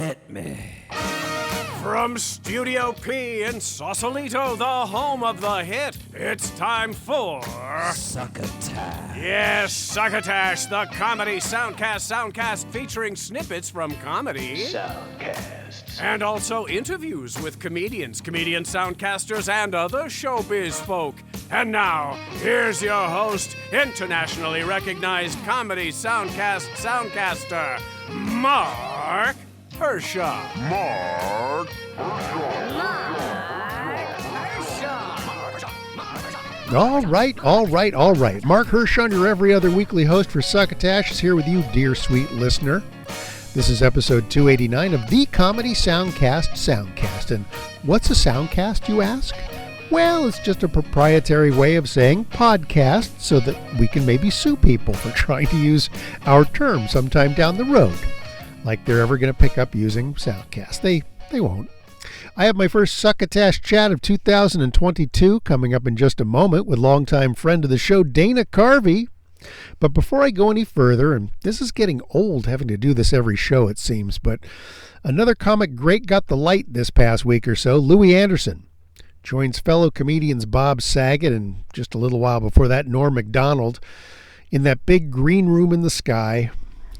Hit me. From Studio P in Sausalito, the home of the hit, it's time for... Succotash. Yes, Succotash, the Comedy Soundcast Soundcast featuring snippets from comedy. Soundcast. And also interviews with comedians, comedian soundcasters, and other showbiz folk. And now, here's your host, internationally recognized Comedy Soundcast Soundcaster, Marc Hershon. Marc Hershon. All right. Marc Hershon, your every other weekly host for Succotash, is here with you, dear sweet listener. This is episode 289 of the Comedy Soundcast Soundcast. And what's a soundcast, you ask? Well, it's just a proprietary way of saying podcast so that we can maybe sue people for trying to use our term sometime down the road. Like they're ever going to pick up using soundcast. They won't. I have my first Succotash chat of 2022 coming up in just a moment with longtime friend of the show, Dana Carvey. But before I go any further, and this is getting old having to do this every show it seems, but another comic great got the light this past week or so. Louie Anderson joins fellow comedians Bob Saget and just a little while before that Norm McDonald in that big green room in the sky.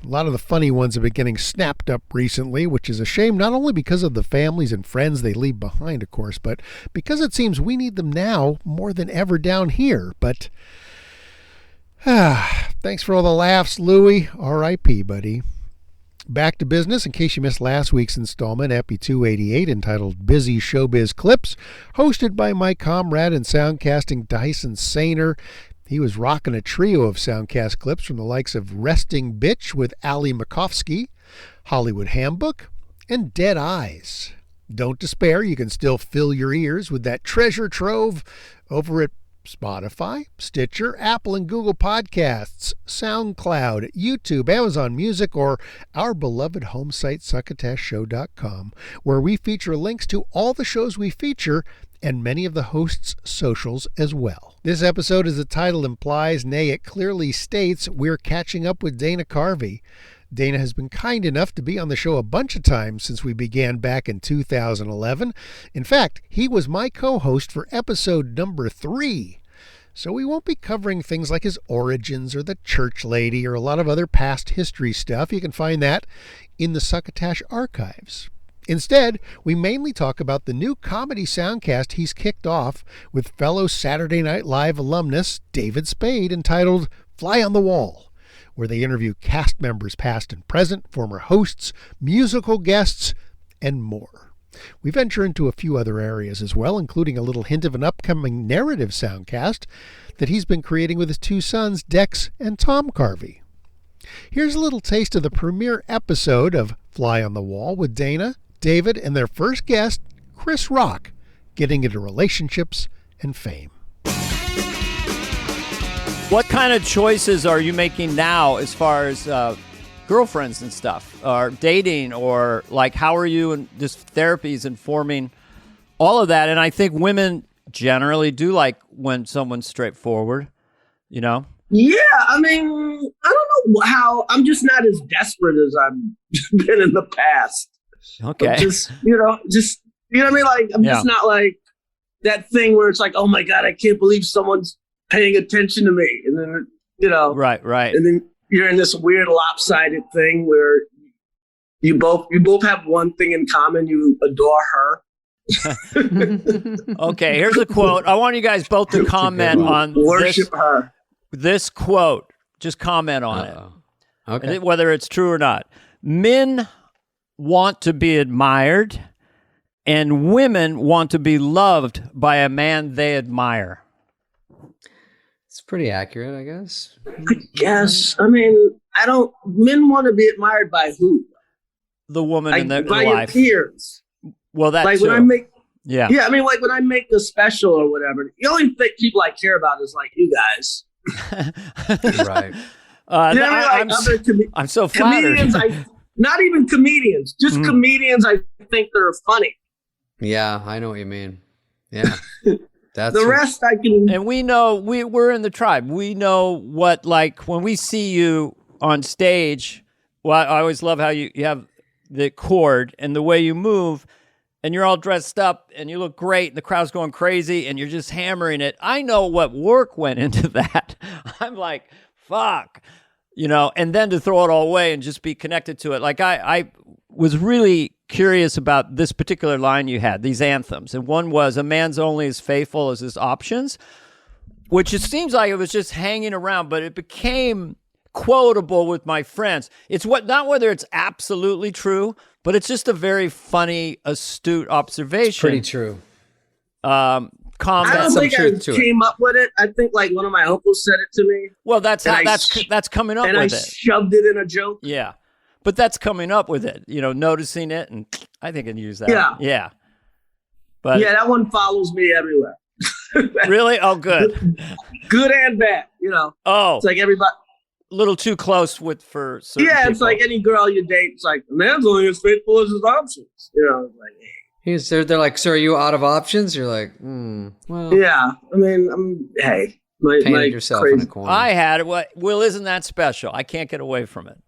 A lot of the funny ones have been getting snapped up recently, which is a shame, not only because of the families and friends they leave behind, of course, but because it seems we need them now more than ever down here. But thanks for all the laughs, Louie. R.I.P., buddy. Back to business. In case you missed last week's installment, Epi289, entitled Busy Showbiz Clips, hosted by my comrade in soundcasting, Dyson Sainer. He was rocking a trio of soundcast clips from the likes of Resting Bitch with Ali Makovsky, Hollywood Handbook, and Dead Eyes. Don't despair, you can still fill your ears with that treasure trove over at Spotify, Stitcher, Apple and Google Podcasts, SoundCloud, YouTube, Amazon Music, or our beloved home site, succotashshow.com, where we feature links to all the shows we feature and many of the hosts' socials as well. This episode, as the title implies, nay, it clearly states, we're catching up with Dana Carvey. Dana has been kind enough to be on the show a bunch of times since we began back in 2011. In fact, he was my co-host for episode number 3. So we won't be covering things like his origins or the church lady or a lot of other past history stuff. You can find that in the Succotash archives. Instead, we mainly talk about the new Comedy Soundcast he's kicked off with fellow Saturday Night Live alumnus David Spade, entitled Fly on the Wall, where they interview cast members past and present, former hosts, musical guests, and more. We venture into a few other areas as well, including a little hint of an upcoming narrative soundcast that he's been creating with his 2 sons, Dex and Tom Carvey. Here's a little taste of the premiere episode of Fly on the Wall with Dana, David, and their first guest, Chris Rock, getting into relationships and fame. What kind of choices are you making now as far as girlfriends and stuff, or dating, or like how are you and just therapies informing all of that? And I think women generally do like when someone's straightforward, you know? Yeah, I mean, I don't know how, I'm just not as desperate as I've been in the past. Okay. Just, you know what I mean? Like, I'm just not like that thing where it's like, oh my God, I can't believe someone's paying attention to me. And then, you know. Right. And then you're in this weird lopsided thing where you both have one thing in common. You adore her. Okay, here's a quote. I want you guys both to comment on this quote. Just comment on it. Okay. Whether it's true or not. Men want to be admired, and women want to be loved by a man they admire. It's pretty accurate, I guess. I guess. I mean, men want to be admired by who? The woman in their by life. Your peers. Well, that's like too. When I make, yeah. I mean, like when I make the special or whatever, the only people I care about is like you guys. Right. I'm so flattered. Comedians, not even comedians, just comedians. I think they're funny. Yeah, I know what you mean. Yeah. That's the rest I can. And we know we're in the tribe. We know what, like when we see you on stage. Well, I always love how you have the chord and the way you move, and you're all dressed up and you look great and the crowd's going crazy and you're just hammering it. I know what work went into that. I'm like, fuck, and then to throw it all away and just be connected to it. Like I was really curious about this particular line you had, these anthems. And one was, a man's only as faithful as his options, which it seems like it was just hanging around, but it became quotable with my friends. It's not whether it's absolutely true, but it's just a very funny, astute observation. It's pretty true. I don't think I came up with it. I think like one of my uncles said it to me. Well, that's coming up with it. And I shoved it in a joke. Yeah. But that's coming up with it, noticing it, and I think I can use that. Yeah. But that one follows me everywhere. Really? Oh, good. Good and bad, Oh. It's like everybody. A little too close for certain people. It's like any girl you date. It's like, a man's only as faithful as his options. Like, they're like, so are you out of options? You're like, well. Yeah. I mean, hey. Painted yourself crazy. in a corner. I had it. Well, isn't that special? I can't get away from it.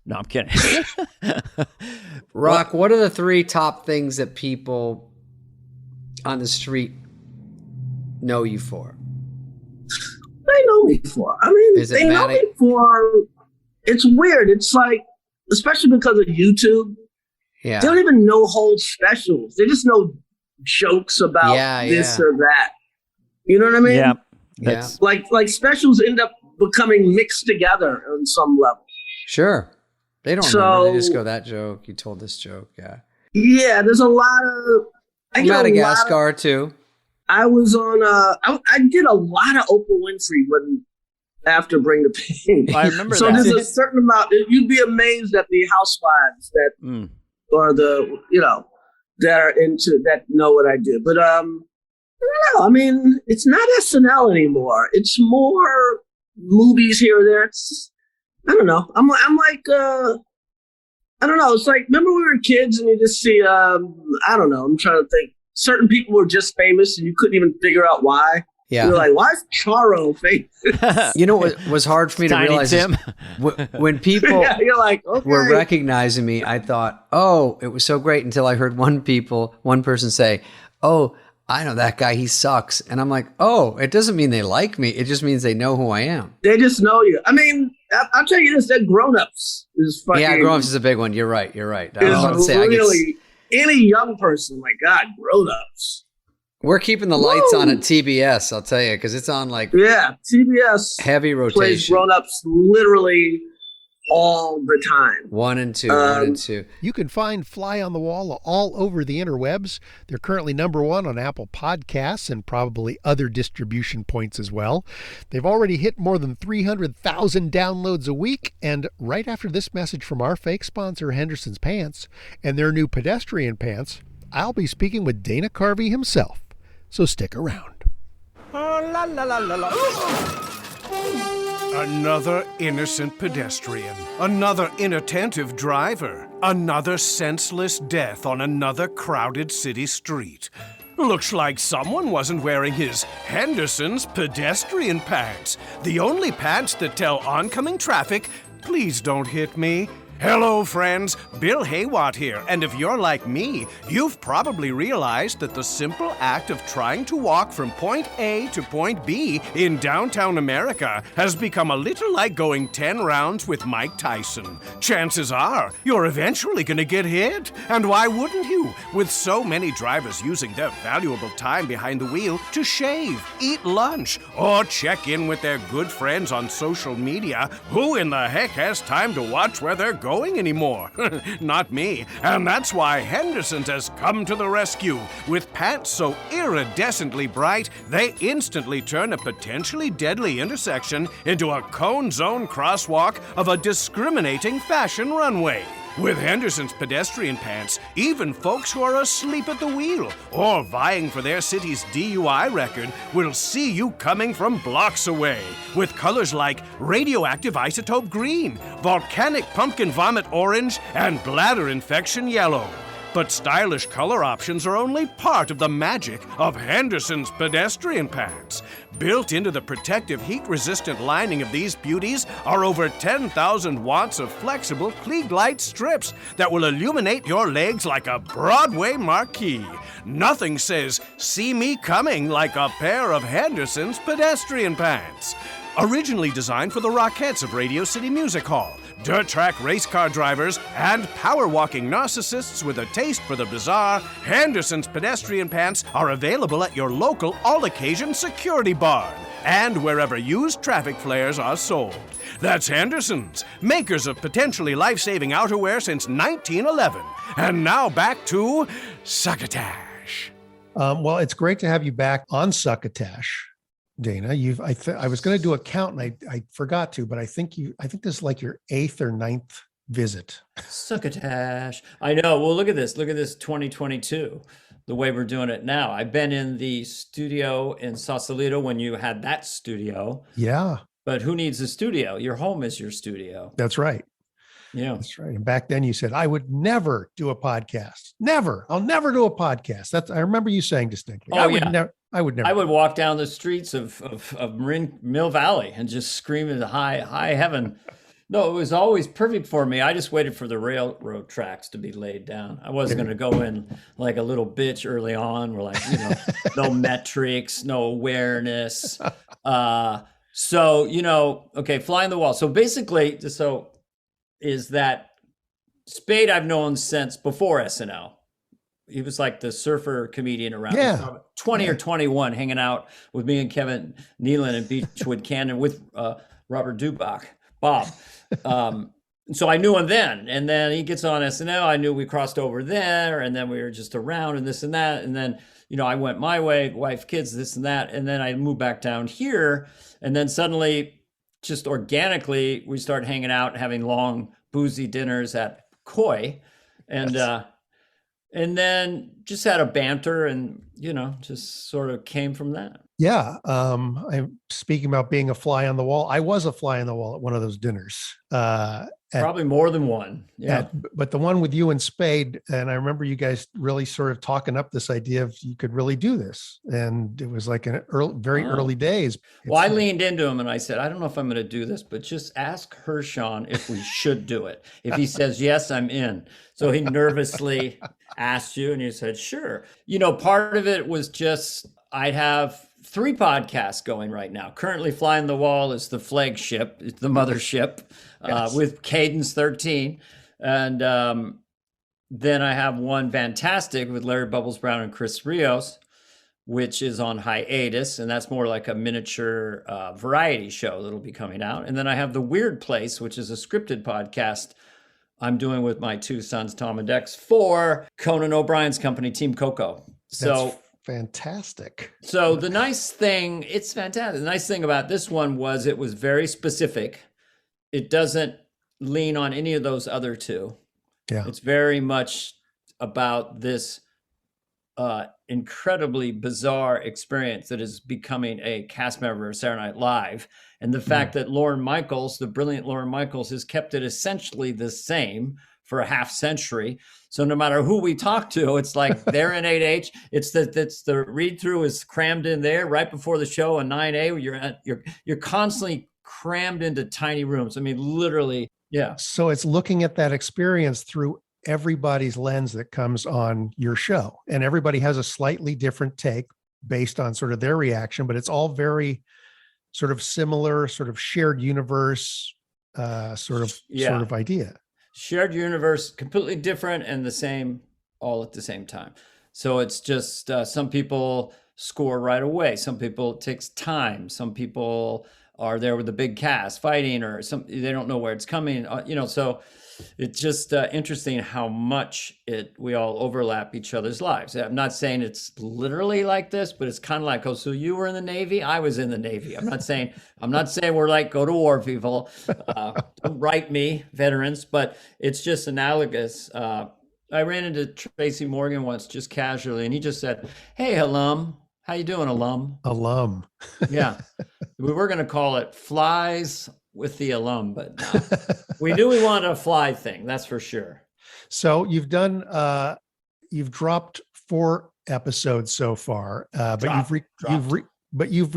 No, I'm kidding. Rock, what are the 3 top things that people on the street know you for? They know me for. I mean, they know me for. It's weird. It's like, especially because of YouTube. Yeah. They don't even know whole specials. They just know jokes about this or that. You know what I mean? Yeah. That's like specials end up becoming mixed together on some level. Sure. They don't remember. They just go, that joke. You told this joke. Yeah. Yeah. There's a lot of. Madagascar too. I was on. I did a lot of Oprah Winfrey after Bring the Pain. I remember so that. So there's a certain amount. You'd be amazed at the housewives that, or the that are into that know what I do. But I don't know. I mean, it's not SNL anymore. It's more movies here or there. It's I don't know. I'm like I don't know. It's like, remember we were kids and you just see I don't know. I'm trying to think. Certain people were just famous and you couldn't even figure out why. Yeah. You're like, why is Charo famous? What was hard for me to realize is when people you're like, okay. were recognizing me, I thought, oh, it was so great until I heard one person say, oh, I know that guy, he sucks. And I'm like, oh, it doesn't mean they like me. It just means they know who I am. They just know you. I mean, I'll tell you this, that Grown Ups is fucking. Yeah, Grown Ups is a big one. You're right. I was about to say, really, any young person, my God, Grown Ups. We're keeping the lights on at TBS, I'll tell you, because it's on like TBS heavy rotation. Plays Grown Ups literally all the time. 1 and 2. You can find Fly on the Wall all over the interwebs. They're currently #1 on Apple Podcasts and probably other distribution points as well. They've already hit more than 300,000 downloads a week. And right after this message from our fake sponsor, Henderson's Pants, and their new pedestrian pants, I'll be speaking with Dana Carvey himself. So stick around. Oh, la, la, la, la, la. Another innocent pedestrian, another inattentive driver, another senseless death on another crowded city street. Looks like someone wasn't wearing his Henderson's pedestrian pants, the only pants that tell oncoming traffic, please don't hit me. Hello, friends. Bill Haywatt here, and if you're like me, you've probably realized that the simple act of trying to walk from point A to point B in downtown America has become a little like going 10 rounds with Mike Tyson. Chances are, you're eventually gonna get hit, and why wouldn't you? With so many drivers using their valuable time behind the wheel to shave, eat lunch, or check in with their good friends on social media, who in the heck has time to watch where they're going anymore? Not me. And that's why Henderson's has come to the rescue. With pants so iridescently bright, they instantly turn a potentially deadly intersection into a cone zone crosswalk of a discriminating fashion runway. With Henderson's pedestrian pants, even folks who are asleep at the wheel or vying for their city's DUI record will see you coming from blocks away. With colors like radioactive isotope green, volcanic pumpkin vomit orange, and bladder infection yellow. But stylish color options are only part of the magic of Henderson's pedestrian pants. Built into the protective, heat-resistant lining of these beauties are over 10,000 watts of flexible Klieg light strips that will illuminate your legs like a Broadway marquee. Nothing says, "See me coming," like a pair of Henderson's pedestrian pants. Originally designed for the Rockettes of Radio City Music Hall, dirt track race car drivers, and power walking narcissists with a taste for the bizarre, Henderson's pedestrian pants are available at your local all-occasion security barn and wherever used traffic flares are sold. That's Henderson's, makers of potentially life-saving outerwear since 1911. And now back to Succotash. Well, it's great to have you back on Succotash, Dana. I was going to do a count and I forgot to, but I think this is like your 8th or 9th visit. Succotash. I know. Well, look at this. Look at this 2022, the way we're doing it now. I've been in the studio in Sausalito when you had that studio. Yeah. But who needs a studio? Your home is your studio. That's right. Yeah. That's right. And back then you said, I would never do a podcast. Never. I'll never do a podcast. I remember you saying distinctly. Oh, I would never. I would walk down the streets of Mill Valley and just scream into high heaven. No, it was always perfect for me. I just waited for the railroad tracks to be laid down. I wasn't going to go in like a little bitch early on. We're like, no metrics, no awareness. So, okay, fly on the wall. So basically, is that Spade I've known since before SNL. He was like the surfer comedian around. Yeah. 20 or 21, hanging out with me and Kevin Nealon in Beechwood Canyon with Robert Dubach, Bob. So I knew him then. And then he gets on SNL. I knew we crossed over there. And then we were just around and this and that. And then, I went my way, wife, kids, this and that. And then I moved back down here. And then suddenly, just organically, we started hanging out, having long, boozy dinners at Koi. And, and then just had a banter and, just sort of came from that. Yeah. I'm speaking about being a fly on the wall. I was a fly on the wall at one of those dinners. Probably more than one. Yeah. But the one with you and Spade, and I remember you guys really sort of talking up this idea of you could really do this. And it was like very early days. Well, I leaned into him and I said, I don't know if I'm going to do this, but just ask Hershon if we should do it. If he says, yes, I'm in. So he nervously asked you and you said, sure. Part of it was just, I'd have 3 podcasts going right now. Currently Flying the Wall is the flagship, it's the mothership, with Cadence 13. And then I have one fantastic with Larry Bubbles Brown and Chris Rios, which is on hiatus. And that's more like a miniature variety show that'll be coming out. And then I have The Weird Place, which is a scripted podcast I'm doing with my 2 sons, Tom and Dex, for Conan O'Brien's company, Team Coco. That's fantastic. So the nice thing, it's fantastic. The nice thing about this one was it was very specific. It doesn't lean on any of those other 2. Yeah. It's very much about this incredibly bizarre experience that is becoming a cast member of Saturday Night Live. And the fact that Lorne Michaels, the brilliant Lorne Michaels, has kept it essentially the same for a half century. So no matter who we talk to, it's like they're in 8H. It's the read through is crammed in there right before the show in 9A. You're constantly crammed into tiny rooms. I mean, literally, yeah. So it's looking at that experience through everybody's lens that comes on your show, and everybody has a slightly different take based on sort of their reaction, but it's all very sort of similar, sort of shared universe, sort of idea. Shared universe, completely different and the same, all at the same time. So it's just some people score right away. Some people it takes time. Some people are there with the big cast fighting, or they don't know where it's coming. So it's just interesting how much we all overlap each other's lives. I'm not saying it's literally like this, but it's kind of like, oh, so you were in the Navy, I was in the Navy. I'm not saying we're like go to war, people. Don't write me, veterans, but it's just analogous. I ran into Tracy Morgan once, just casually, and he just said, "Hey, alum, how you doing, alum?" Alum. Yeah, we were going to call it Flies with the Alum, but no. we knew we wanted a fly thing, that's for sure. So you've dropped 4 episodes so far, but but you've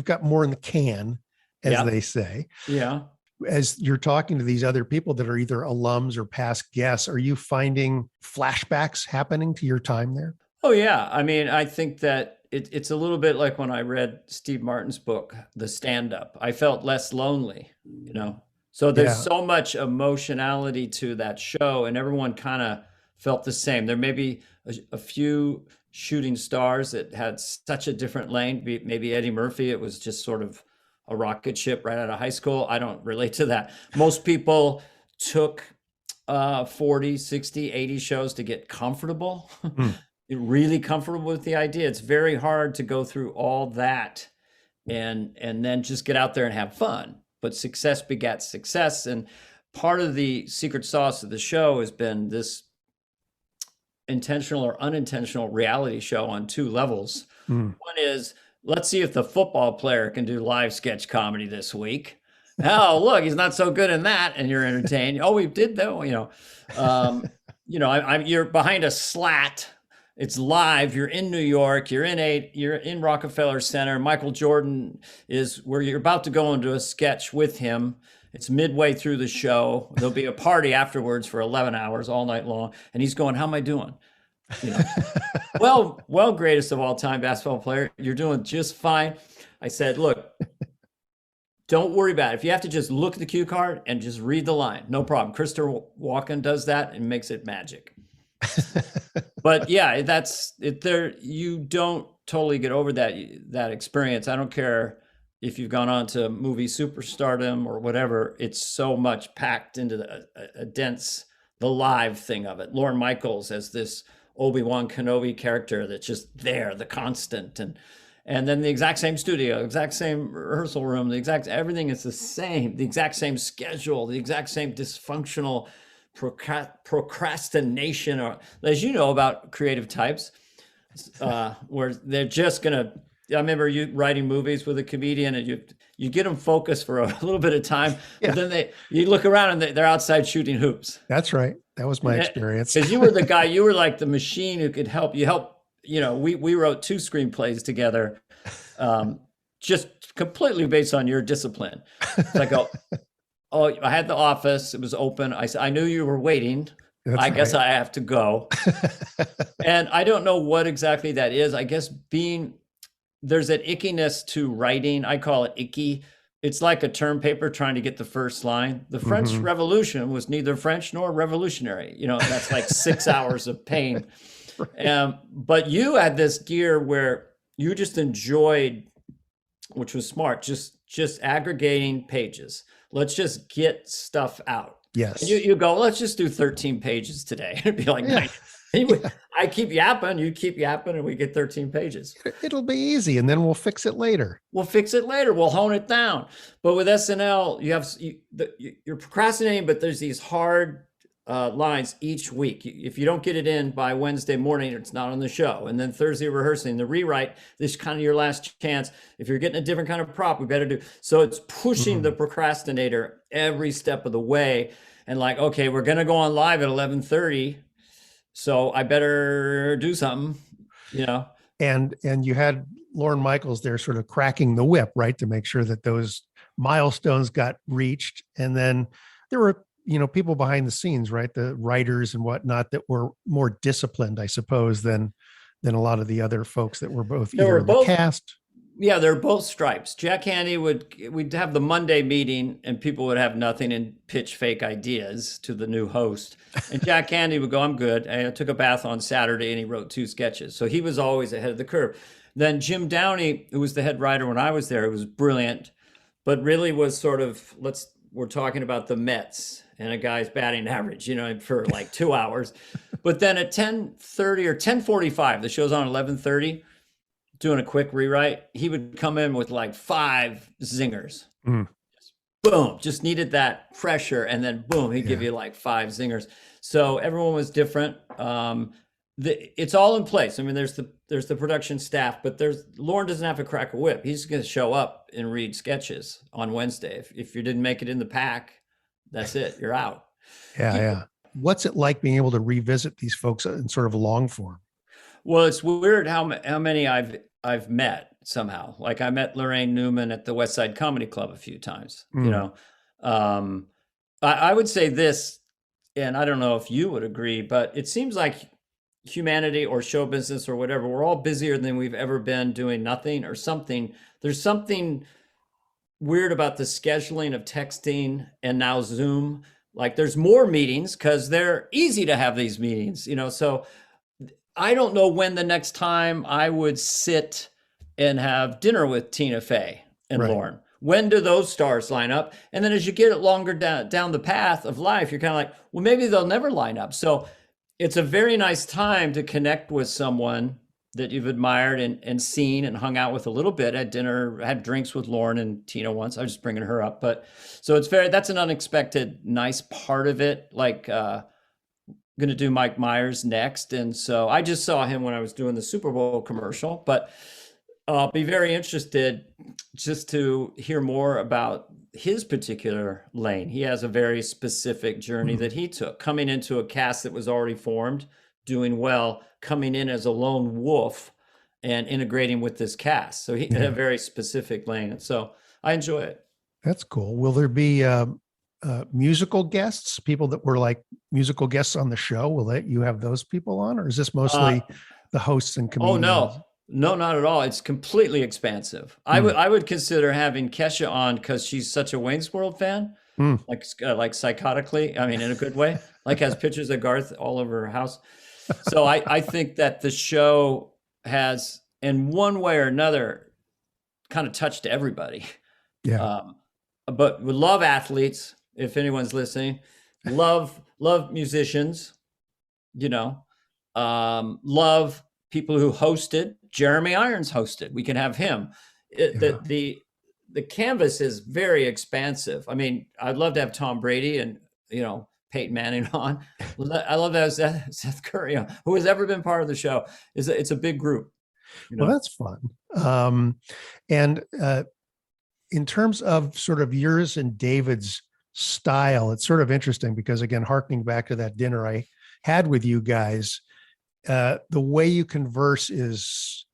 got more in the can, as they say. Yeah. As you're talking to these other people that are either alums or past guests, are you finding flashbacks happening to your time there? Oh, yeah. I mean, I think that it's a little bit like when I read Steve Martin's book, The Stand-Up. I felt less lonely, So there's so much emotionality to that show, and everyone kind of felt the same. There may be a few shooting stars that had such a different lane. Maybe Eddie Murphy, it was just sort of a rocket ship right out of high school. I don't relate to that. Most people took 40, 60, 80 shows to get comfortable, really comfortable with the idea. It's very hard to go through all that and then just get out there and have fun. But success begets success. And part of the secret sauce of the show has been this intentional or unintentional reality show on two levels. One is, let's see if the football player can do live sketch comedy this week. Oh, look, he's not so good in that, and you're entertained. Oh, we did though, you're behind a slat. It's live. You're in New York. You're in Rockefeller Center. Michael Jordan is where you're about to go into a sketch with him. It's midway through the show. There'll be a party afterwards for 11 hours all night long, and he's going, "How am I doing?" Well, greatest of all time basketball player, you're doing just fine. I said, look, don't worry about it. If you have to just look at the cue card and just read the line, no problem. Christopher Walken does that and makes it magic. But yeah, that's it. There, you don't totally get over that experience. I don't care if you've gone on to movie superstardom or whatever. It's so much packed into the live thing of it. Lorne Michaels as this Obi-Wan Kenobi character that's just there, the constant, and then the exact same studio, exact same rehearsal room, everything is the same, the exact same schedule, the exact same dysfunctional procrastination, or as you know about creative types, where they're just gonna. I remember you writing movies with a comedian, and you get them focused for a little bit of time, but then you look around and they're outside shooting hoops. That's right. That was my experience. Because you were the guy, you were like the machine who could help. We wrote 2 screenplays together, just completely based on your discipline. It's like, I had The Office. It was open. I knew you were waiting. I guess I have to go. And I don't know what exactly that is. I guess there's that ickiness to writing. I call it icky. It's like a term paper trying to get the first line. The French Revolution was neither French nor revolutionary. That's like 6 hours of pain. But you had this gear where you just enjoyed, which was smart, just aggregating pages. Let's just get stuff out. Yes. And you go, let's just do 13 pages today. It'd be like, I keep yapping, you keep yapping, and we get 13 pages. It'll be easy, and then we'll fix it later. We'll hone it down. But with SNL, you're procrastinating, but there's these hard lines each week. If you don't get it in by Wednesday morning, it's not on the show. And then Thursday rehearsing, the rewrite, this is kind of your last chance. If you're getting a different kind of prop, we better do. So it's pushing the procrastinator every step of the way. And like, okay, we're going to go on live at 11:30. So I better do something, And you had Lorne Michaels there sort of cracking the whip, right, to make sure that those milestones got reached. And then there were, people behind the scenes, right, the writers and whatnot that were more disciplined, I suppose, than a lot of the other folks that were both the cast. Yeah, they're both stripes. Jack Handy we'd have the Monday meeting and people would have nothing and pitch fake ideas to the new host. And Jack Handy would go, I'm good. And I took a bath on Saturday and he wrote 2 sketches. So he was always ahead of the curve. Then Jim Downey, who was the head writer when I was there, was brilliant, but really was sort of, we're talking about the Mets and a guy's batting average, for like 2 hours. But then at 10:30 or 10:45, the show's on 11:30, doing a quick rewrite, he would come in with like 5 zingers. Boom, just needed that pressure, and then boom, he'd give you like 5 zingers. So everyone was different. It's all in place. I mean, there's the production staff, but Lorne doesn't have to crack a whip. He's going to show up and read sketches on Wednesday. If you didn't make it in the pack, that's it. You're out. Yeah. What's it like being able to revisit these folks in sort of long form? Well, it's weird how many I've met. somehow. Like I met Lorraine Newman at the West Side Comedy Club a few times, you know. I would say this, and I don't know if you would agree, but it seems like humanity or show business or whatever, we're all busier than we've ever been doing nothing or something. There's something weird about the scheduling of texting and now Zoom. Like there's more meetings because they're easy to have these meetings, you know. So I don't know when the next time I would sit and have dinner with Tina Fey and Lauren. When do those stars line up? And then as you get it longer down the path of life, you're kind of like, well, maybe they'll never line up. So it's a very nice time to connect with someone that you've admired and seen and hung out with a little bit at dinner, had drinks with Lauren and Tina once. I was just bringing her up. But so that's an unexpected, nice part of it. Like, going to do Mike Myers next. And so I just saw him when I was doing the Super Bowl commercial, but I'll be very interested just to hear more about his particular lane. He has a very specific journey that he took, coming into a cast that was already formed, doing well, coming in as a lone wolf and integrating with this cast. So he had a very specific lane. And so I enjoy it. That's cool. Will there be musical guests, people that were like musical guests on the show? Will you have those people on, or is this mostly the hosts and comedians? Oh, no, not at all. It's completely expansive. I would consider having Kesha on because she's such a Wayne's World fan, like psychotically. I mean, in a good way. Like has pictures of Garth all over her house. So I think that the show has, in one way or another, kind of touched everybody. Yeah. But we love athletes. If anyone's listening, love musicians. You know, love people who hosted. Jeremy Irons hosted. We can have him. The canvas is very expansive. I mean, I'd love to have Tom Brady and, you know, Peyton Manning on. I love to have Seth Curry on, who has ever been part of the show. It's a big group. You know? Well, that's fun. And in terms of sort of yours and David's style, it's sort of interesting because, again, harkening back to that dinner I had with you guys, the way you converse is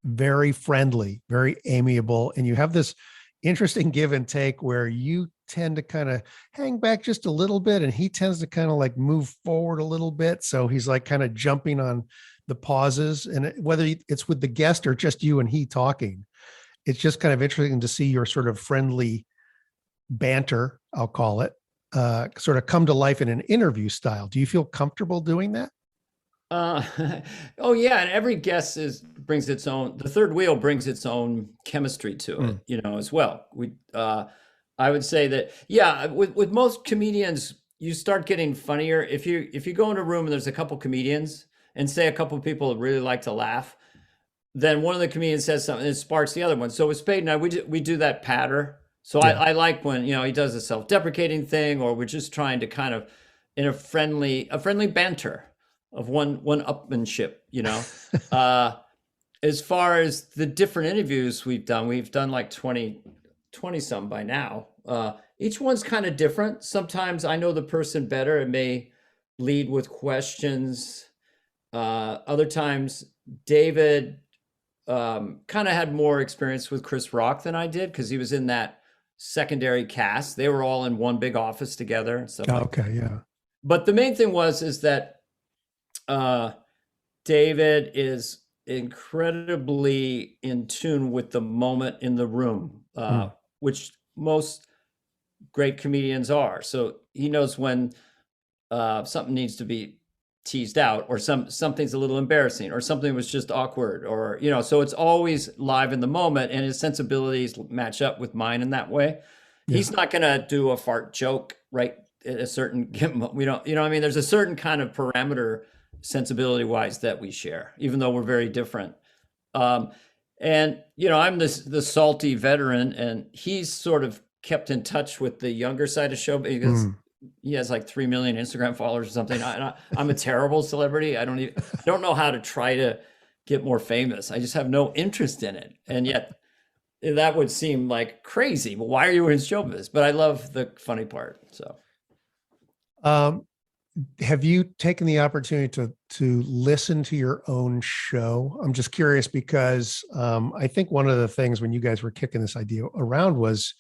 very friendly, very amiable, and you have this interesting give and take where you tend to kind of hang back just a little bit and he tends to kind of like move forward a little bit. So he's like kind of jumping on the pauses, and whether it's with the guest or just you and he talking, it's just kind of interesting to see your sort of friendly banter, I'll call it, sort of come to life in an interview style. Do you feel comfortable doing that? Oh yeah. And every guest brings its own, the third wheel brings its own chemistry to it, you know, as well. I would say that, yeah, with most comedians, you start getting funnier. If you go in a room and there's a couple comedians and say a couple of people really like to laugh, then one of the comedians says something and it sparks the other one. So with Spade and I, we do that patter. So yeah. I like when, you know, he does a self-deprecating thing, or we're just trying to kind of in a friendly banter of one-upmanship, you know. As far as the different interviews we've done like 20 some by now. Each one's kind of different. Sometimes I know the person better and may lead with questions. Other times David kind of had more experience with Chris Rock than I did because he was in that secondary cast. They were all in one big office together and stuff. Okay, yeah. But the main thing is that David is incredibly in tune with the moment in the room, which most great comedians are. So he knows when something needs to be teased out, or something's a little embarrassing, or something was just awkward, or, you know, so it's always live in the moment, and his sensibilities match up with mine in that way. Yeah. He's not going to do a fart joke, right? At a certain, we don't, you know what I mean? There's a certain kind of parameter sensibility wise that we share, even though we're very different. And, you know, I'm the salty veteran, and he's sort of kept in touch with the younger side of show because he has like 3 million Instagram followers or something. I'm a terrible celebrity. I don't know how to try to get more famous. I just have no interest in it. And yet that would seem like crazy. Well, why are you in show business? But I love the funny part. So, have you taken the opportunity to listen to your own show? I'm just curious because I think one of the things when you guys were kicking this idea around was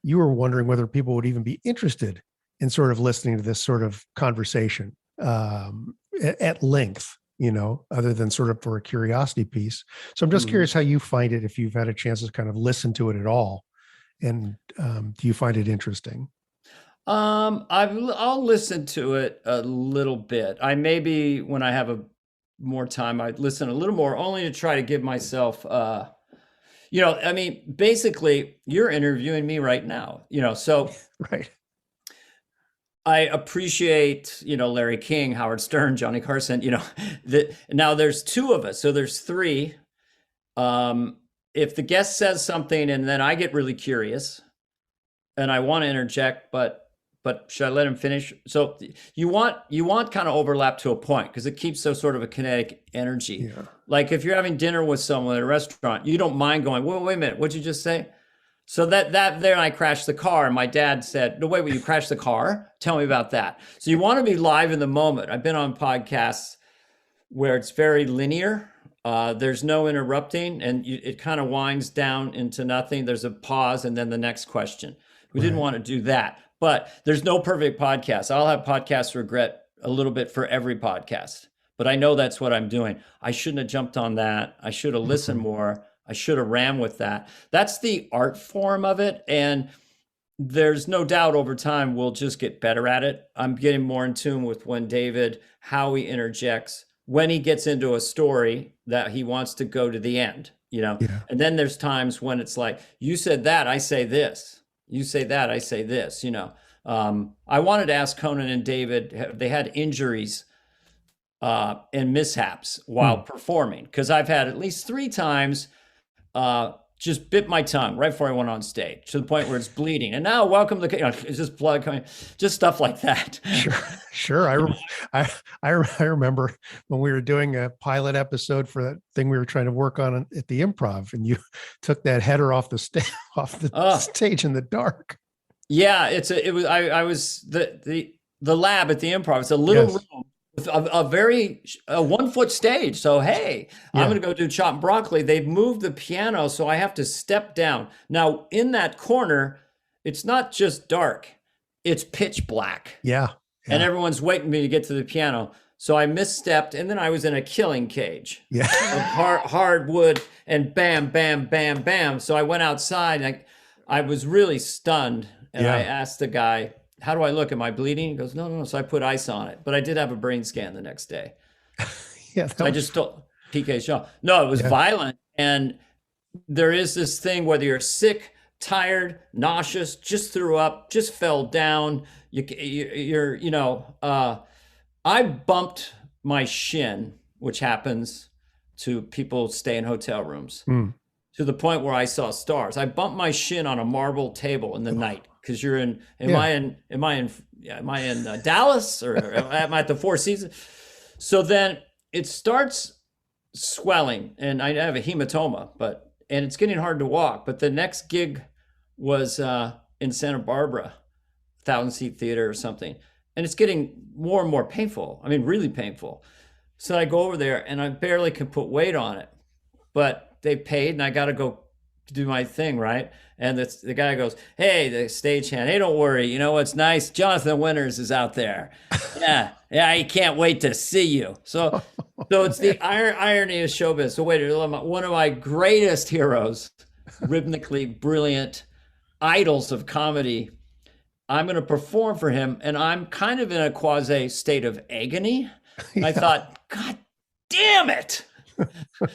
you were wondering whether people would even be interested in sort of listening to this sort of conversation at length, other than sort of for a curiosity piece. So I'm just curious how you find it, if you've had a chance to kind of listen to it at all. And do you find it interesting? I'll listen to it a little bit. I maybe when I have more time, I'd listen a little more, only to try to give myself, basically you're interviewing me right now, so right. I appreciate, Larry King, Howard Stern, Johnny Carson, now there's two of us, so there's three. If the guest says something and then I get really curious and I want to interject, but should I let him finish? So you want kind of overlap to a point because it keeps sort of a kinetic energy. Yeah. Like if you're having dinner with someone at a restaurant, you don't mind going, well, wait a minute, what'd you just say? So that there I crashed the car and my dad said, no, wait, you crashed the car? Tell me about that. So you want to be live in the moment. I've been on podcasts where it's very linear. There's no interrupting and it kind of winds down into nothing. There's a pause and then the next question. We didn't want to do that, but there's no perfect podcast. I'll have podcast regret a little bit for every podcast, but I know that's what I'm doing. I shouldn't have jumped on that. I should have listened more. I should have ran with that. That's the art form of it. And there's no doubt over time, we'll just get better at it. I'm getting more in tune with how he interjects, when he gets into a story that he wants to go to the end, Yeah. And then there's times when it's like, you said that, I say this. You say that, I say this, I wanted to ask Conan and David, they had injuries and mishaps while performing. Because I've had at least 3 times just bit my tongue right before I went on stage to the point where it's bleeding. And now welcome to, it's just blood coming, just stuff like that. Sure. I remember when we were doing a pilot episode for that thing we were trying to work on at the Improv, and you took that header off the stage in the dark. Yeah, I was the lab at the Improv. It's a little room with a 1-foot stage. So, hey, I'm going to go do Chopped Broccoli. They've moved the piano, so I have to step down. Now, in that corner, it's not just dark. It's pitch black. Yeah. And everyone's waiting for me to get to the piano. So I misstepped, and then I was in a killing cage. Yeah. Of hard wood, and bam, bam, bam, bam. So I went outside, and I was really stunned. And I asked the guy, how do I look? Am I bleeding? He goes, no. So I put ice on it. But I did have a brain scan the next day. I just told PK Shaw. No, it was violent. And there is this thing, whether you're sick, tired, nauseous, just threw up, just fell down. I bumped my shin, which happens to people stay in hotel rooms, to the point where I saw stars. I bumped my shin on a marble table in the night. Because you're in, am I in Dallas or am I at the Four Seasons? So then it starts swelling, and I have a hematoma, and it's getting hard to walk. But the next gig was in Santa Barbara, 1,000-seat theater or something, and it's getting more and more painful. I mean, really painful. So I go over there, and I barely can put weight on it, but they paid, and I got to go do my thing, right? And the guy goes, hey, the stagehand, hey, don't worry. You know what's nice? Jonathan Winters is out there. Yeah, he can't wait to see you. So it's the irony of showbiz. So wait, one of my greatest heroes, rhythmically brilliant idols of comedy, I'm going to perform for him, and I'm kind of in a quasi state of agony. I thought, God damn it.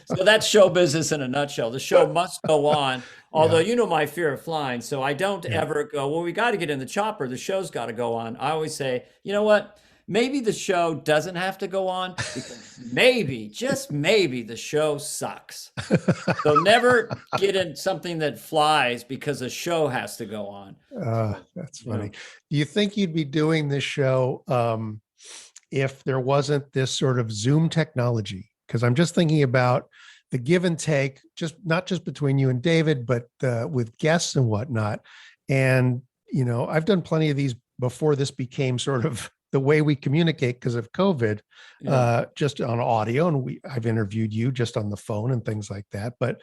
So that's show business in a nutshell. The show must go on. Although my fear of flying, so I don't ever go, well, we got to get in the chopper. The show's got to go on. I always say, you know what? Maybe the show doesn't have to go on because maybe, just maybe, the show sucks. So never get in something that flies because a show has to go on. That's funny. Do you think you'd be doing this show if there wasn't this sort of Zoom technology? Because I'm just thinking about the give and take, not just between you and David, but with guests and whatnot. And, I've done plenty of these before this became sort of the way we communicate because of COVID, just on audio. And I've interviewed you just on the phone and things like that. But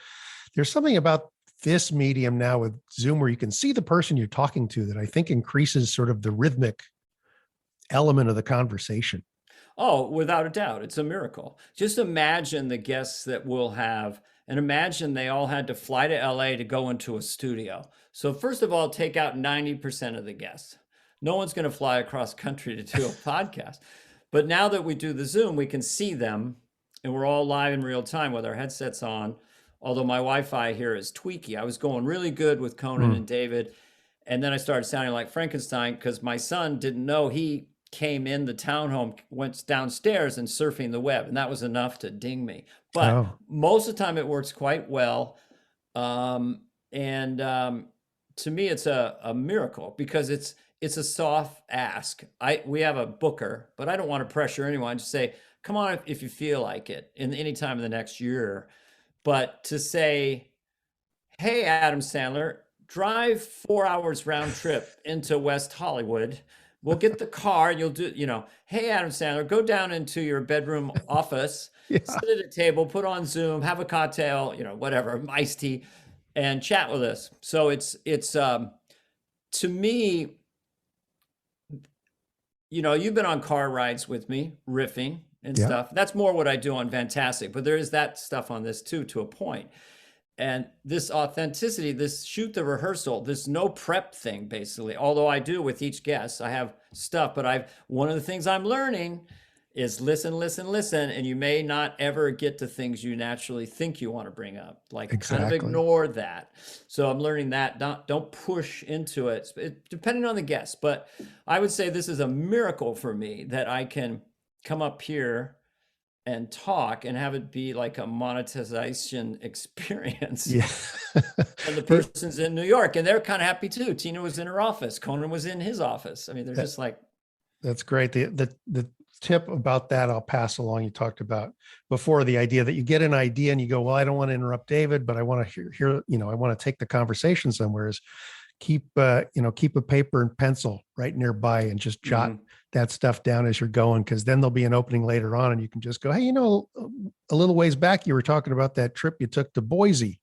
there's something about this medium now with Zoom where you can see the person you're talking to that I think increases sort of the rhythmic element of the conversation. Oh, without a doubt. It's a miracle. Just imagine the guests that we'll have, and imagine they all had to fly to LA to go into a studio. So first of all, take out 90% of the guests. No one's going to fly across country to do a podcast. But now that we do the Zoom, we can see them, and we're all live in real time with our headsets on. Although my Wi-Fi here is tweaky. I was going really good with Conan and David, and then I started sounding like Frankenstein because my son didn't know. He came in the townhome, went downstairs and surfing the web, and that was enough to ding me. But most of the time it works quite well. To me, it's a miracle because it's a soft ask. We have a booker, but I don't want to pressure anyone. Just say, come on if you feel like it in any time in the next year. But to say, hey, Adam Sandler, drive 4 hours round trip into West Hollywood. We'll get the car and you'll do, hey, Adam Sandler, go down into your bedroom office, sit at a table, put on Zoom, have a cocktail, whatever, iced tea, and chat with us. So it's to me, you've been on car rides with me, riffing and stuff. That's more what I do on Fantastic, but there is that stuff on this too, to a point. And this authenticity, this shoot the rehearsal, this no prep thing, basically, although I do with each guest, I have stuff, but one of the things I'm learning is listen, and you may not ever get to things you naturally think you want to bring up, like kind of ignore that. So I'm learning that, don't push into it, depending on the guest. But I would say this is a miracle for me that I can come up here and talk and have it be like a monetization experience. Yeah. And the person's in New York and they're kind of happy too. Tina was in her office. Conan was in his office. I mean, they're just like. That's great. The tip about that I'll pass along. You talked about before the idea that you get an idea and you go, well, I don't want to interrupt David, but I want to hear, I want to take the conversation somewhere. Is keep a paper and pencil right nearby and just jot that stuff down as you're going, because then there'll be an opening later on and you can just go, hey, a little ways back you were talking about that trip you took to Boise.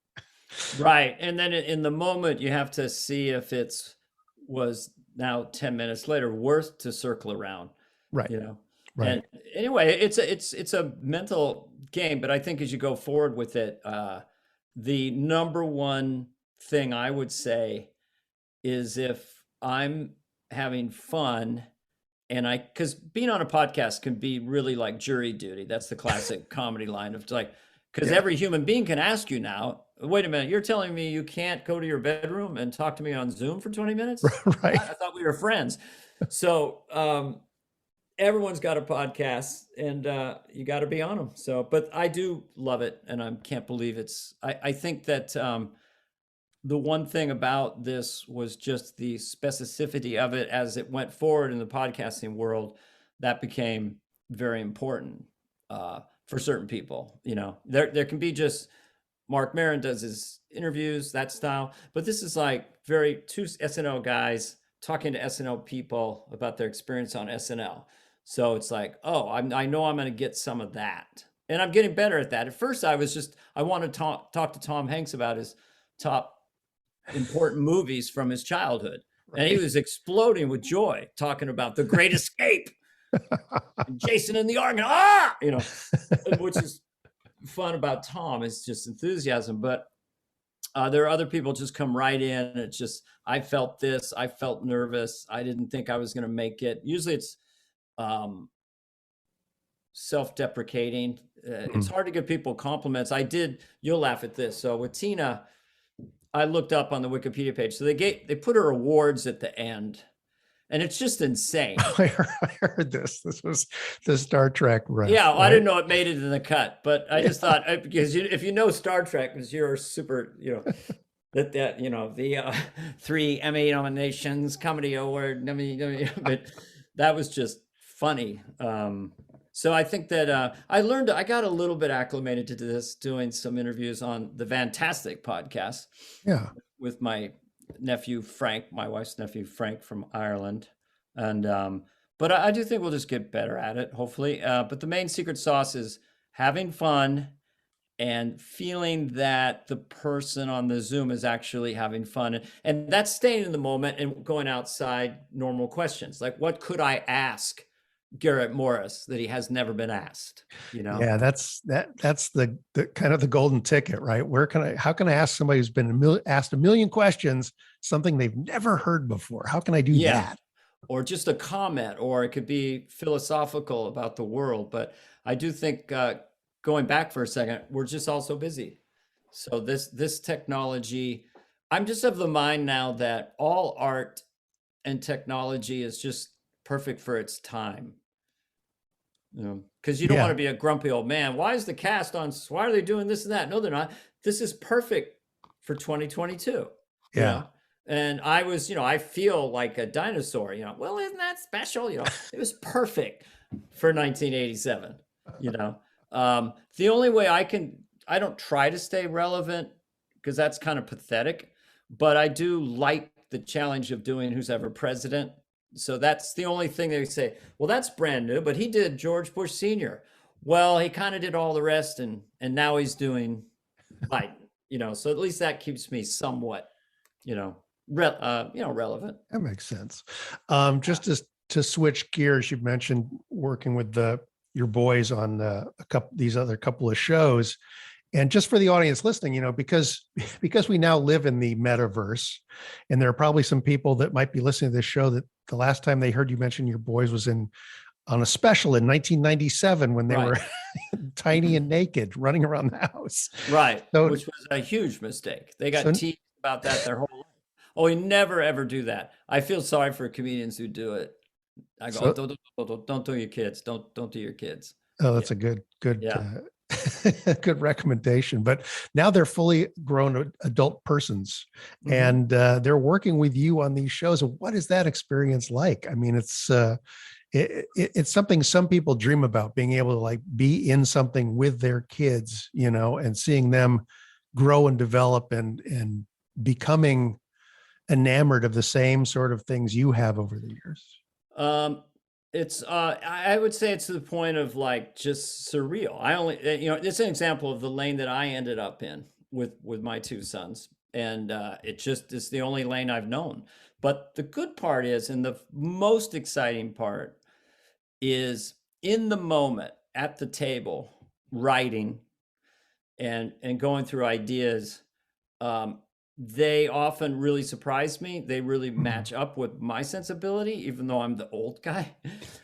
Right. And then in the moment you have to see if was now 10 minutes later worth to circle around. Right. Right. And anyway, it's a mental game, but I think as you go forward with it, the number one thing I would say is if I'm having fun because being on a podcast can be really like jury duty. That's the classic comedy line of like, because every human being can ask you now, wait a minute, you're telling me you can't go to your bedroom and talk to me on Zoom for 20 minutes? Right. I thought we were friends. So everyone's got a podcast and you got to be on them. So, but I do love it. And I can't believe I think that the one thing about this was just the specificity of it as it went forward in the podcasting world. That became very important for certain people. There can be just Marc Maron does his interviews, that style, but this is like two SNL guys talking to SNL people about their experience on SNL. So it's like, I know I'm going to get some of that, and I'm getting better at that. At first, I wanted to talk to Tom Hanks about his top important movies from his childhood. Right. And he was exploding with joy talking about The Great Escape and Jason and the Ark, which is fun about Tom. It's just enthusiasm. But there are other people just come right in. It's just, I felt this, I felt nervous. I didn't think I was going to make it. Usually it's self-deprecating. It's hard to give people compliments. You'll laugh at this. So with Tina, I looked up on the Wikipedia page. So they put her awards at the end, and it's just insane. I heard this. This was the Star Trek ref. Yeah, well, right? I didn't know it made it in the cut, but I just thought because if you know Star Trek, because you're super, the 3 Emmy nominations, Comedy Award, but that was just funny. So I think that I got a little bit acclimated to this, doing some interviews on the Fantastic podcast. Yeah. With my nephew, Frank, my wife's nephew, Frank from Ireland. And But I do think we'll just get better at it, hopefully. But the main secret sauce is having fun and feeling that the person on the Zoom is actually having fun. And that's staying in the moment and going outside normal questions. Like, what could I ask Garrett Morris that he has never been asked? Yeah, that's the kind of the golden ticket, right? How can I ask somebody who's been asked a million questions, something they've never heard before? How can I do that? Or just a comment, or it could be philosophical about the world. But I do think, going back for a second, we're just all so busy. So this technology, I'm just of the mind now that all art and technology is just perfect for its time. Because you don't want to be a grumpy old man. Why is the cast on? Why are they doing this and that? No, they're not. This is perfect for 2022. Yeah. And I was, I feel like a dinosaur, well, isn't that special? It was perfect for 1987, the only way I don't try to stay relevant because that's kind of pathetic, but I do like the challenge of doing Who's Ever President. So that's the only thing they say, well, that's brand new, but he did George Bush Sr. Well, he kind of did all the rest and now he's doing Biden, so at least that keeps me somewhat, relevant. That makes sense. Just to switch gears, you've mentioned working with your boys on these other couple of shows, and just for the audience listening, because we now live in the metaverse, and there are probably some people that might be listening to this show that the last time they heard you mention your boys was on a special in 1997 when they were tiny and naked running around the house. Right. So, which was a huge mistake. They got teased about that their whole life. Oh, we never, ever do that. I feel sorry for comedians who do it. I go, don't do your kids. Don't do your kids. Oh, that's a good good recommendation. But now they're fully grown adult persons, and they're working with you on these shows. What is that experience like? I mean, it's something some people dream about, being able to be in something with their kids, and seeing them grow and develop and becoming enamored of the same sort of things you have over the years. It's I would say it's to the point of just surreal. It's an example of the lane that I ended up in with my two sons, and it's the only lane I've known. But the good part is, and the most exciting part is, in the moment at the table writing and going through ideas, they often really surprise me. They really match up with my sensibility, even though I'm the old guy.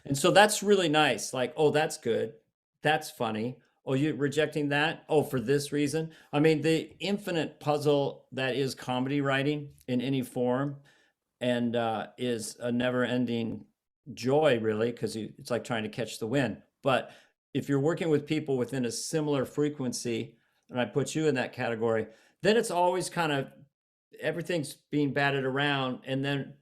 And so that's really nice. Oh, that's good. That's funny. Oh, you're rejecting that? Oh, for this reason? I mean, the infinite puzzle that is comedy writing in any form, and is a never-ending joy, really, because it's like trying to catch the wind. But if you're working with people within a similar frequency, and I put you in that category, then it's always kind of, everything's being batted around, and then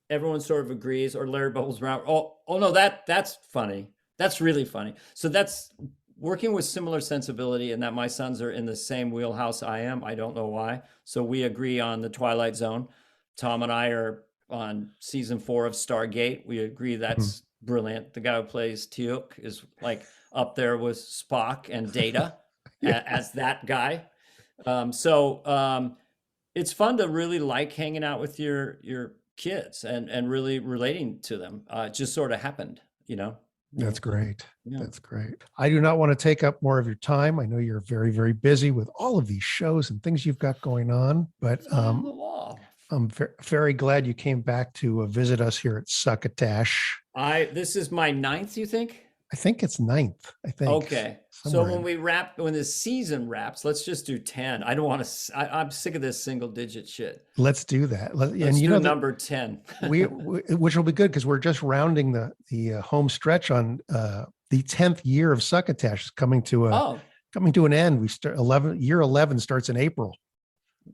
everyone sort of agrees, or Larry bubbles around. Oh no, that's funny. That's really funny. So that's working with similar sensibility, and that my sons are in the same wheelhouse I am. I don't know why. So we agree on the Twilight Zone. Tom and I are on season 4 of Stargate. We agree that's brilliant. The guy who plays Teal'c is up there with Spock and Data as that guy. It's fun to really hanging out with your kids and really relating to them. It just sort of happened, That's great. Yeah. That's great. I do not want to take up more of your time. I know you're very, very busy with all of these shows and things you've got going on, but I'm very glad you came back to visit us here at Succotash. This is my 9th, you think? I think it's 9th. I think. Okay. So when the season wraps, let's just do 10. I don't want to. I'm sick of this single digit shit. Let's do that. Let's do number 10. Which will be good because we're just rounding the home stretch on the 10th year of Succotash is coming to an end. We start year 11 starts in April.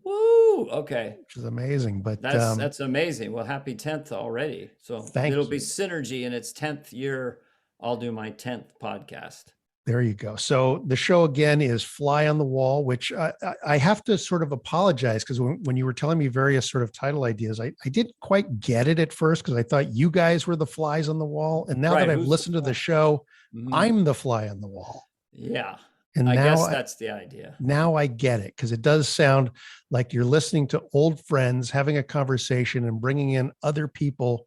Woo! Okay. Which is amazing, but that's amazing. Well, happy 10th already. So it'll be synergy in its 10th year. I'll do my 10th podcast. There you go. So the show again is Fly on the Wall, which I have to sort of apologize because when you were telling me various sort of title ideas, I didn't quite get it at first because I thought you guys were the flies on the wall. And now that I've listened to the show, I'm the fly on the wall. Yeah. And I now guess that's the idea. Now I get it because it does sound like you're listening to old friends having a conversation and bringing in other people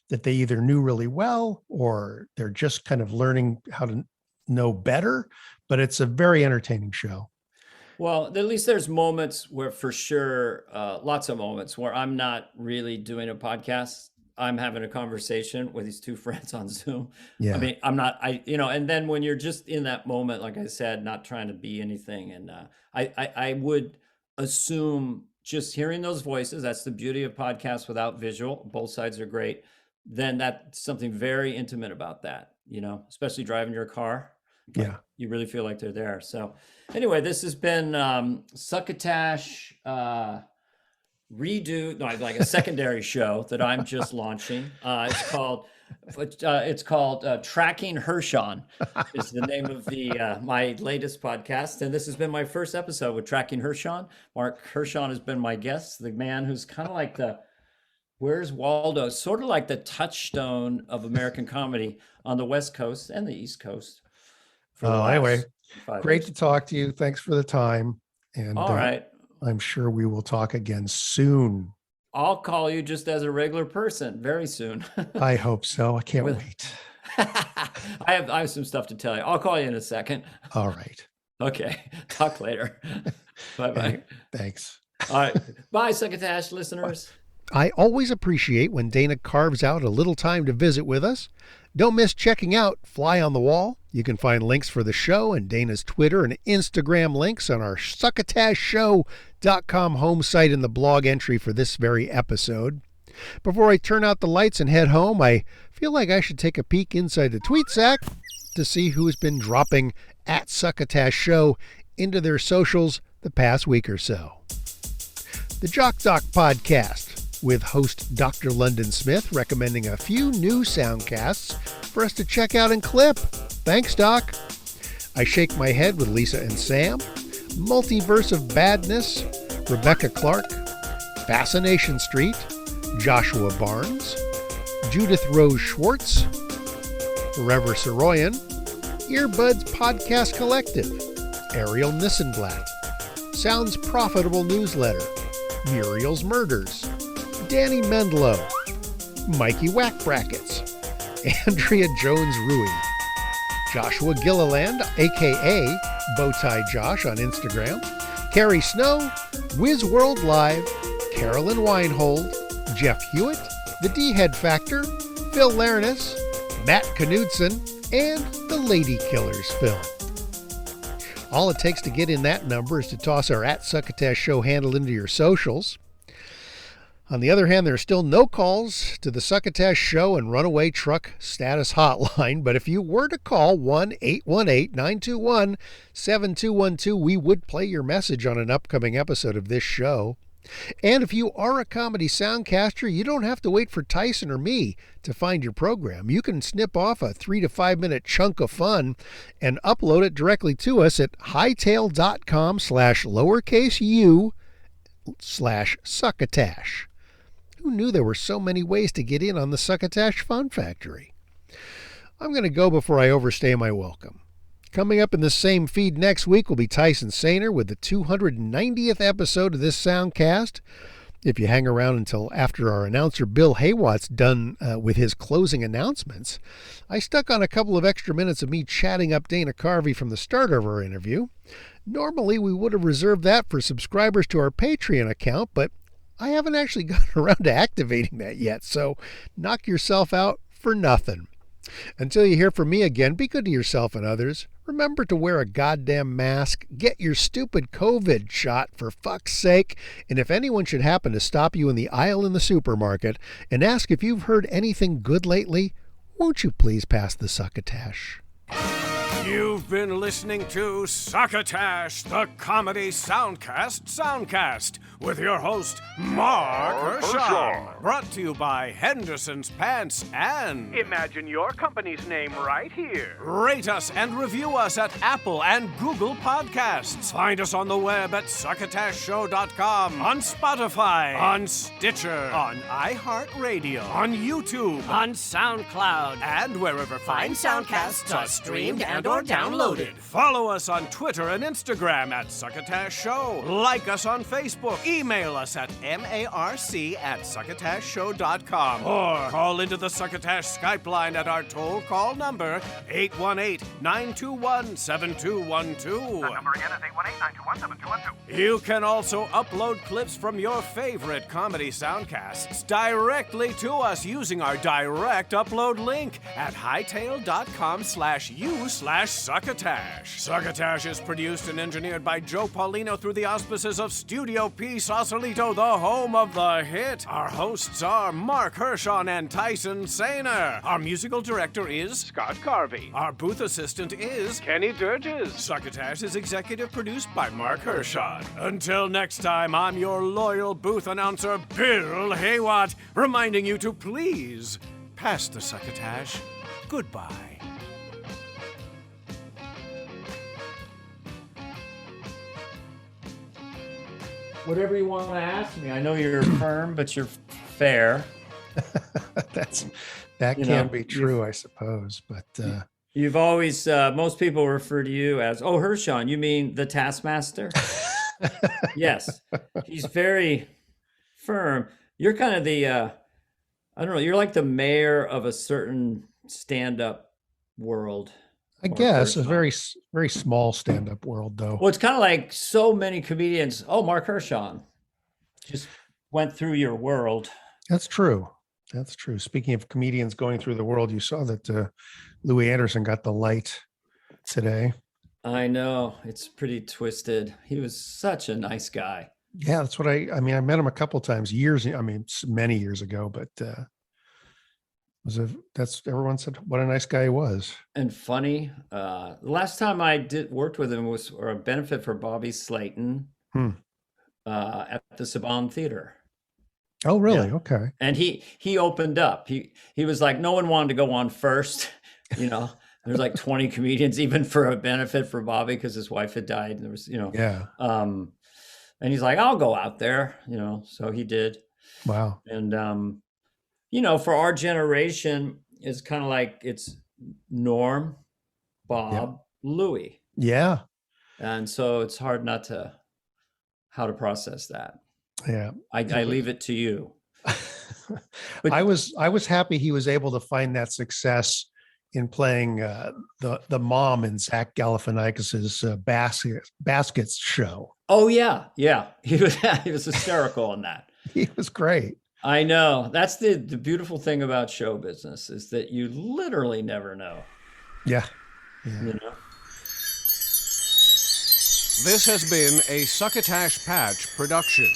that they either knew really well or they're just kind of learning how to know better, but it's a very entertaining show. Well, at least there's moments where for sure, lots of moments where I'm not really doing a podcast. I'm having a conversation with these two friends on Zoom. Yeah. I mean, and then when you're just in that moment, like I said, not trying to be anything. And I would assume just hearing those voices, that's the beauty of podcasts without visual. Both sides are great. Then that's something very intimate about that, especially driving your car. Yeah. You really feel like they're there. So anyway, this has been Succotash like a secondary show that I'm just launching. It's called Tracking Hershon is the name of my latest podcast. And this has been my first episode with Tracking Hershon. Marc Hershon has been my guest, the man who's kind of like Where's Waldo? Sort of like the touchstone of American comedy on the West Coast and the East Coast. Anyway, great to talk to you. Thanks for the time. And all right. I'm sure we will talk again soon. I'll call you just as a regular person very soon. I hope so. I can't wait. I have some stuff to tell you. I'll call you in a second. All right. Okay. Talk later. Bye-bye. Thanks. All right. Bye, Succotash listeners. I always appreciate when Dana carves out a little time to visit with us. Don't miss checking out Fly on the Wall. You can find links for the show and Dana's Twitter and Instagram links on our succotashshow.com home site in the blog entry for this very episode. Before I turn out the lights and head home, I feel like I should take a peek inside the tweet sack to see who's been dropping at Succotash Show into their socials the past week or so. The Jock Doc Podcast, with host Dr. London Smith recommending a few new soundcasts for us to check out and clip. Thanks, Doc. I Shake My Head with Lisa and Sam, Multiverse of Badness, Rebecca Clark, Fascination Street, Joshua Barnes, Judith Rose Schwartz, Forever Soroyan, Earbuds Podcast Collective, Ariel Nissenblatt, Sounds Profitable Newsletter, Muriel's Murders, Danny Mendlow, Mikey Whack Brackets, Andrea Jones Rui, Joshua Gilliland, a.k.a. Bowtie Josh on Instagram, Carrie Snow, Whiz World Live, Carolyn Weinhold, Jeff Hewitt, The D-Head Factor, Phil Larness, Matt Knudsen, and the Lady Killers film. All it takes to get in that number is to toss our @Succotash Show handle into your socials. On the other hand, there are still no calls to the Succotash Show and Runaway Truck Status Hotline, but if you were to call 1-818-921-7212, we would play your message on an upcoming episode of this show. And if you are a comedy soundcaster, you don't have to wait for Tyson or me to find your program. You can snip off a 3 to 5 minute chunk of fun and upload it directly to us at hightail.com/u/Succotash. Who knew there were so many ways to get in on the Succotash Fun Factory? I'm going to go before I overstay my welcome. Coming up in the same feed next week will be Tyson Sainer with the 290th episode of this Soundcast. If you hang around until after our announcer Bill Haywatt's done with his closing announcements, I stuck on a couple of extra minutes of me chatting up Dana Carvey from the start of our interview. Normally we would have reserved that for subscribers to our Patreon account, but I haven't actually gotten around to activating that yet, so knock yourself out for nothing. Until you hear from me again, be good to yourself and others. Remember to wear a goddamn mask. Get your stupid COVID shot, for fuck's sake. And if anyone should happen to stop you in the aisle in the supermarket and ask if you've heard anything good lately, won't you please pass the Succotash? You've been listening to Succotash, the Comedy Soundcast Soundcast, with your host, Marc Hershon. Brought to you by Henderson's Pants and... Imagine your company's name right here. Rate us and review us at Apple and Google Podcasts. Find us on the web at succotashshow.com, on Spotify, on Stitcher, on iHeartRadio, on YouTube, on SoundCloud, and wherever fine soundcasts are streamed and or downloaded. Follow us on Twitter and Instagram at Succotash Show. Like us on Facebook. Email us at marc@succotashshow.com. Or call into the Succotash Skype line at our toll call number 818-921-7212. That number again is 818-921-7212. You can also upload clips from your favorite comedy soundcasts directly to us using our direct upload link at hightail.com/u/succotash. Succotash is produced and engineered by Joe Paulino through the auspices of Studio P Sausalito, the home of the hit. Our hosts are Marc Hershon and Tyson Sainer. Our musical director is Scott Carvey. Our booth assistant is Kenny Durges. Succotash is executive produced by Marc Hershon. Until next time, I'm your loyal booth announcer, Bill Haywatt, reminding you to please pass the Succotash. Goodbye. Whatever you want to ask me. I know you're firm, but you're fair. That can be true, I suppose. But you've always most people refer to you as, oh, Hershon. You mean the Taskmaster? Yes, he's very firm. You're kind of the I don't know. You're like the mayor of a certain stand-up world. I guess a very, very small stand-up world, though. Well, it's kind of like so many comedians. Oh, Marc Hershon just went through your world. That's true. That's true. Speaking of comedians going through the world, you saw that Louie Anderson got the light today. I know. It's pretty twisted. He was such a nice guy. Yeah, that's what I mean, I met him a couple of times, many years ago, but everyone said what a nice guy he was. And funny. The last time I worked with him was for a benefit for Bobby Slayton at the Saban Theater. Oh, really? Yeah. Okay. And he opened up. He was like, no one wanted to go on first. There's like 20 comedians, even for a benefit for Bobby, because his wife had died. And there was, Yeah. And he's like, I'll go out there, so he did. Wow. And, for our generation, it's kind of like it's Norm, Bob, Louie. Yeah. And so it's hard how to process that. Yeah. I leave it to you. But I was happy he was able to find that success in playing the mom in Zach Galifianakis's Baskets show. Oh yeah. He was hysterical on that. He was great. I know. That's the beautiful thing about show business is that you literally never know. Yeah. This has been a Succotash Patch production.